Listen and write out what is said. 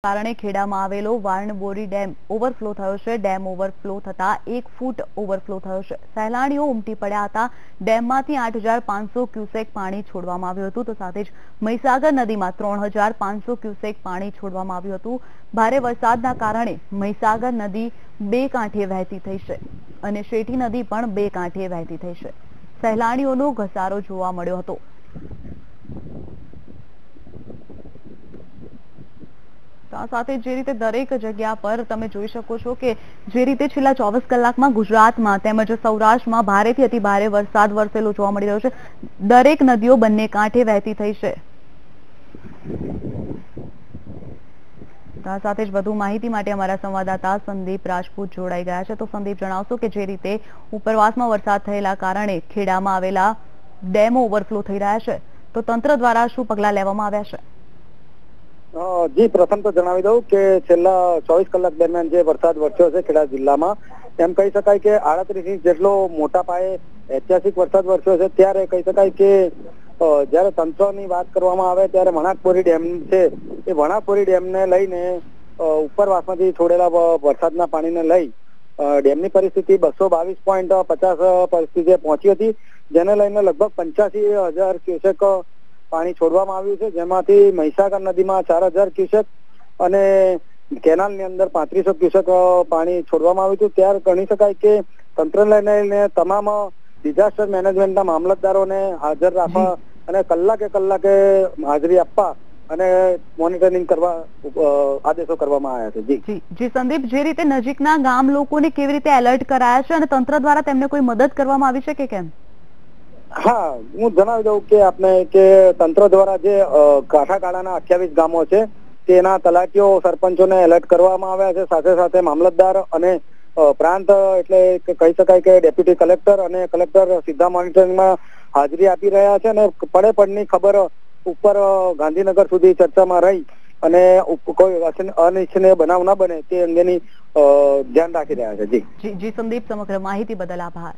કારણે ખેડામાં આવેલો વાર્ણબોરી dam overflow થયો છે। ડેમ ઓવરફ્લો થતા 1 ફૂટ ઓવરફ્લો થયો છે। સહેલાણીઓ ઉમટી પડ્યા હતા। ડેમમાંથી 8500 ક્યુસેક પાણી છોડવામાં આવ્યું હતું, તો સાથે જ મહીસાગર નદીમાં 3500 ક્યુસેક પાણી છોડવામાં આવ્યું હતું। ભારે વરસાદના કારણે મહીસાગર નદી બે કાંઠે વહેતી થઈ છે અને શેઠી નદી પણ બે કાંઠે વહેતી થઈ છે। સહેલાણીઓનો ઘસારો જોવા મળ્યો હતો। સાથે જે રીતે દરેક જગ્યા પર તમે જોઈ શકો છો કે જે રીતે છેલ્લા 24 કલાકમાં ગુજરાતમાં તેમજ સૌરાષ્ટ્રમાં ભારેથી અતિ ભારે વરસાદ વરસેલો જોવા મળી રહ્યો છે। દરેક નદીઓ બંને કાંઠે વહેતી થઈ છે। સાથે જ વધુ માહિતી માટે અમારા સંવાદદાતા સંદીપ રાજપૂત જોડાઈ ગયા છે। તો સંદીપ, જણાવશો કે જે રીતે ઉપરવાસમાં વરસાદ થયેલા કારણે ખેડામાં આવેલા ડેમો ઓવરફ્લો થઈ રહ્યા છે, તો તંત્ર દ્વારા શું પગલાં લેવામાં આવ્યા છે? જી, પ્રથમ તો જણાવી દઉં કે છેલ્લા 24 કલાક દરમિયાન જે વરસાદ વરસ્યો છે ખેડા જિલ્લામાં, એમ કહી શકાય કે 38 ઇંચ જેટલો મોટા પાયે ઐતિહાસિક વરસાદ વરસ્યો છે। ત્યારે કહી શકાય કે જયારે તંત્રની વાત કરવામાં આવે ત્યારે વણાકબોરી ડેમ છે, એ વણાકબોરી ડેમને લઈને ઉપરવાસમાંથી છોડેલા વરસાદના પાણીને લઈ ડેમની પરિસ્થિતિ 222.50 પરિસ્થિતિએ પહોંચી હતી, જેને લઈને લગભગ 85,000 ક્યુસેક પાણી છોડવામાં આવ્યું છે, જેમાંથી મહીસાગર નદીમાં 4000 ક્યુસેક અને કેનાલની અંદર 3500 ક્યુસેક પાણી છોડવામાં આવ્યું હતું। ત્યારે ગણી શકાય કે તંત્રને લઈને તમામ ડિઝાસ્ટર મેનેજમેન્ટના મામલતદારોને હાજર રાખવા અને કલાકે હાજરી આપવા અને મોનિટરિંગ કરવા આદેશો કરવામાં આવ્યા છે। જી સંદીપ, જે રીતે નજીકના ગામ લોકોને કેવી રીતે એલર્ટ કરાયા છે અને તંત્ર દ્વારા તેમને કોઈ મદદ કરવામાં આવી છે કે કેમ? હા, હું જણાવી દઉં કે આપણે કે તંત્ર દ્વારા જે કાંઠાગાળાના 28 ગામો છે તેના તલાટીઓ સરપંચોને એલર્ટ કરવામાં આવ્યા છે। સાથે સાથે મામલતદાર અને પ્રાંત એટલે કહી શકાય કે ડેપ્યુટી કલેક્ટર અને કલેક્ટર સીધા મોનિટરિંગમાં હાજરી આપી રહ્યા છે અને પડની ખબર ઉપર ગાંધીનગર સુધી ચર્ચામાં રહી અને કોઈ અનિચ્છનીય બનાવ ન બને તે અંગેની ધ્યાન રાખી રહ્યા છે। જી સંદીપ, સમગ્ર માહિતી બદલ આભાર।